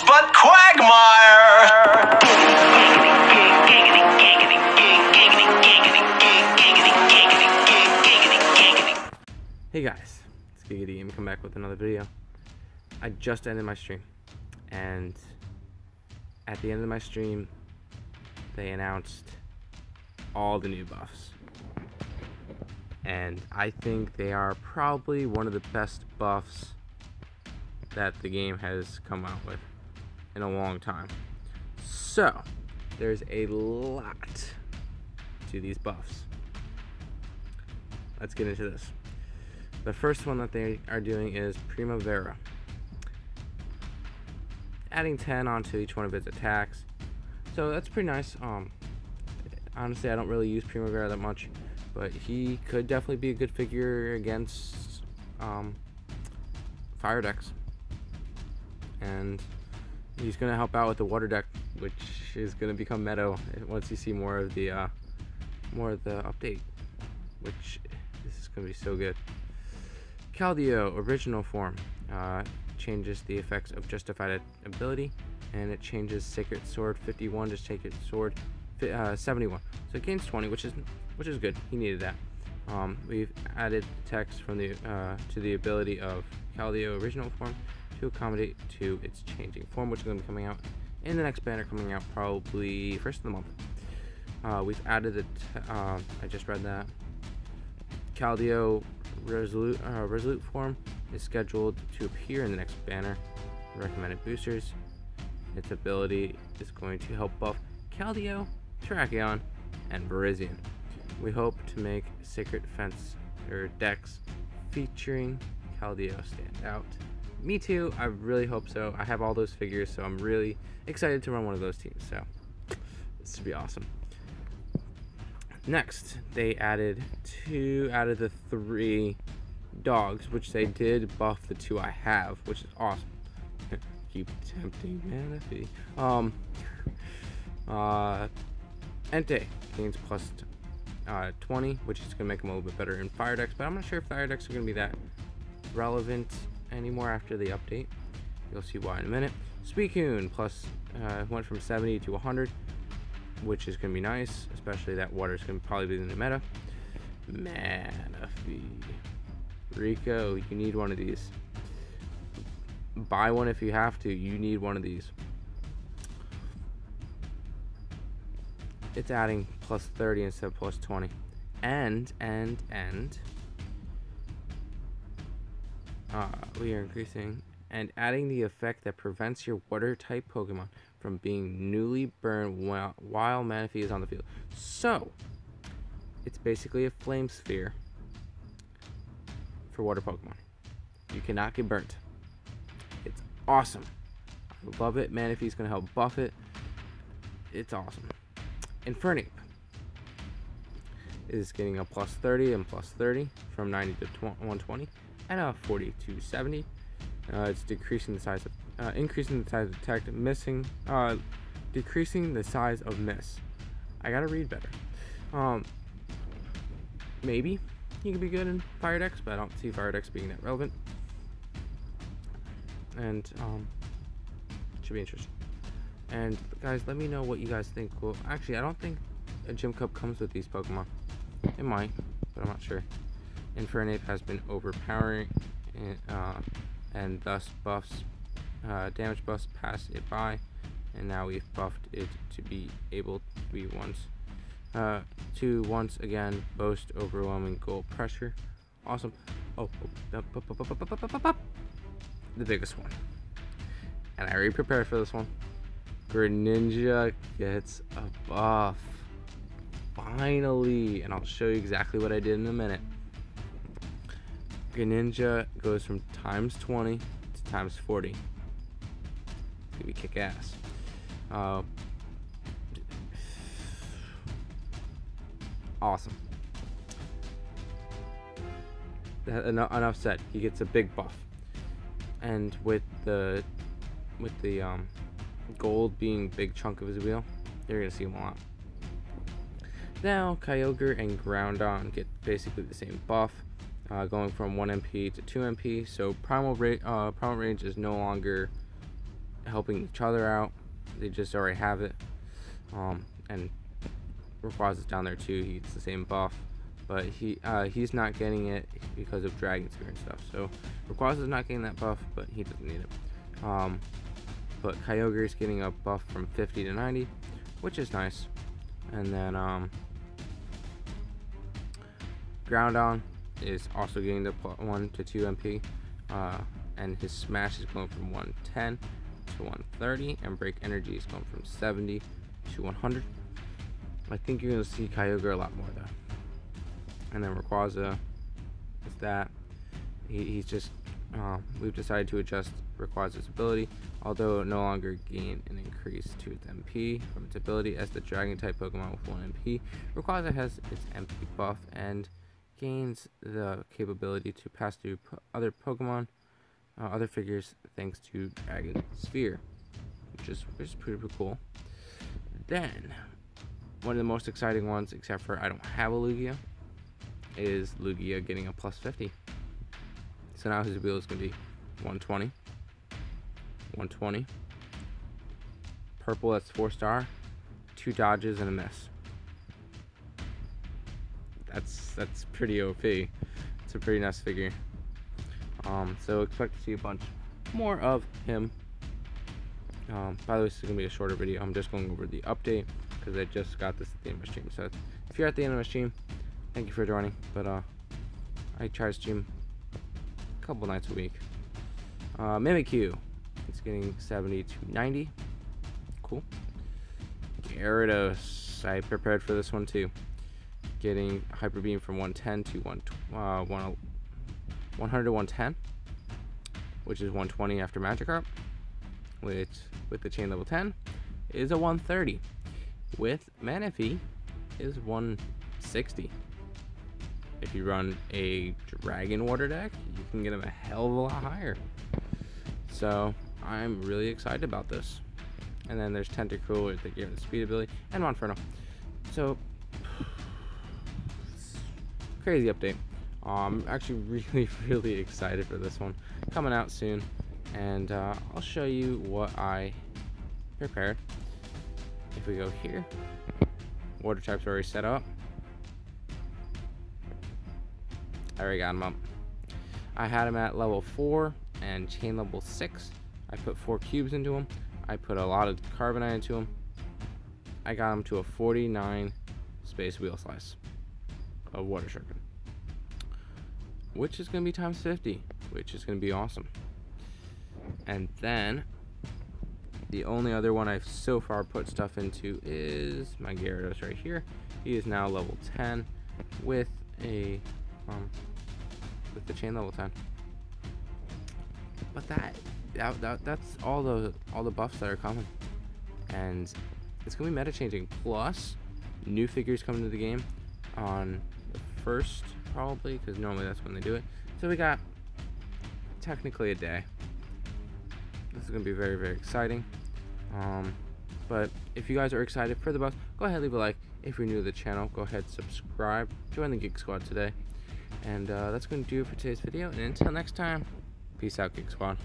but Quagmire. Hey guys, it's Giggity. I'm coming back with another video. I just ended my stream, and at the end of my stream, they announced all the new buffs. And I think they are probably one of the best buffs that the game has come out with in a long time. So, there's a lot to these buffs. Let's get into this. The first one that they are doing is Primavera. Adding 10 onto each one of its attacks. So that's pretty nice. Honestly, I don't really use Primavera that much, but he could definitely be a good figure against fire decks. And he's going to help out with the water deck, which is going to become meta once you see more of the update, which this is going to be so good. Keldeo original form changes the effects of justified ability, and it changes Sacred Sword 51 to Sacred Sword 71. So it gains 20, which is good. He needed that. We've added text from the to the ability of Keldeo original form to accommodate to its changing form, which is going to be coming out in the next banner, coming out probably first of the month. We've added the I just read that Keldeo resolute form is scheduled to appear in the next banner. Recommended boosters. Its ability is going to help buff Keldeo, Terrakion, and Virizion. We hope to make Sacred Fence or decks featuring Keldeo stand out. Me too, I really hope so. I have all those figures, so I'm really excited to run one of those teams, so this should be awesome. Next, they added 2 out of the 3 dogs, which they did buff the 2 I have, which is awesome. Keep tempting Manaphy. Entei gains plus 20, which is going to make him a little bit better in fire decks, but I'm not sure if fire decks are going to be that relevant anymore after the update. You'll see why in a minute. Suicune plus went from 70 to 100, which is going to be nice, especially that water is going to probably be in the meta. Manaphy. Rico, you need one of these. Buy one if you have to. You need one of these. It's adding plus 30 instead of plus 20. And we are increasing and adding the effect that prevents your water type Pokemon from being newly burned while Manaphy is on the field. So it's basically a flame sphere for water Pokemon. You cannot get burnt. It's awesome. I love it. Manaphy's gonna help buff it. It's awesome. Infernape is getting a plus 30 and plus 30 from 90 to 120 and a 40 to 70. It's decreasing the size of increasing the size of attack, decreasing the size of miss. I gotta read better. Maybe he could be good in fire decks, but I don't see fire decks being that relevant. And should be interesting. And guys, let me know what you guys think. Well, actually, I don't think a Gym Cup comes with these Pokemon. It might, but I'm not sure. Infernape has been overpowering, and thus buffs, damage buffs pass it by, and now we've buffed it to be able to be once again boast overwhelming goal pressure. Awesome. The biggest one, and I already prepared for this one. Greninja gets a buff finally, and I'll show you exactly what I did in a minute. Greninja goes from times 20 to times 40. It's gonna be kick ass. Awesome. Enough said. He gets a big buff, and with the gold being a big chunk of his wheel, you're gonna see him a lot. Now Kyogre and Groudon get basically the same buff, going from 1 MP to 2 MP. So primal range is no longer helping each other out. They just already have it. And Rayquaza is down there too. He gets the same buff, but he's not getting it because of Dragon Spear and stuff. So Rayquaza is not getting that buff, but he doesn't need it. But Kyogre is getting a buff from 50 to 90, which is nice. And then Groudon is also getting the 1 to 2 MP, and his Smash is going from 110 to 130, and Break Energy is going from 70 to 100. I think you're going to see Kyogre a lot more though. And then Rayquaza is that. He's just, we've decided to adjust Rayquaza's ability, although it no longer gain an increase to its MP from its ability as the Dragon type Pokemon with 1 MP. Rayquaza has its MP buff and gains the capability to pass through other Pokemon, other figures, thanks to Dragon Sphere, which is pretty cool. Then, one of the most exciting ones, except for I don't have a Lugia, is Lugia getting a plus 50. So now his ability is going to be 120, 120, purple, that's 4-star, 2 dodges and a miss. That's pretty OP. It's a pretty nice figure. So expect to see a bunch more of him. By the way, this is going to be a shorter video. I'm just going over the update because I just got this at the end of my stream. So if you're at the end of my stream, thank you for joining. But I try to stream a couple nights a week. Mimikyu, it's getting 70 to 90. Cool. Gyarados, I prepared for this one too. Getting Hyper Beam from 110 to 100 to 110, which is 120 after Magikarp, which with the chain level 10 is a 130. With Manaphy is 160. If you run a Dragon Water deck, you can get him a hell of a lot higher. So I'm really excited about this. And then there's Tentacruel with the speed ability, and Monferno. So crazy update. I'm actually really excited for this one coming out soon, and I'll show you what I prepared. If we go here, water types are already set up. I already got them up. I had them at level 4 and chain level 6. I put 4 cubes into them. I put a lot of carbonite into them. I got them to a 49 space wheel slice of water shuriken, which is going to be times 50, which is going to be awesome. And then the only other one I've so far put stuff into is my Gyarados right here. He is now level 10 with a with the chain level 10. But that's all the buffs that are coming, and it's gonna be meta changing. Plus, new figures coming to the game on the 1st, probably, because normally that's when they do it. So we got technically a day. This is gonna be very exciting. But if you guys are excited for the buffs, go ahead, leave a like. If you're new to the channel, go ahead, subscribe, join the Geek Squad today. And that's going to do it for today's video. And until next time, peace out, Geek Squad.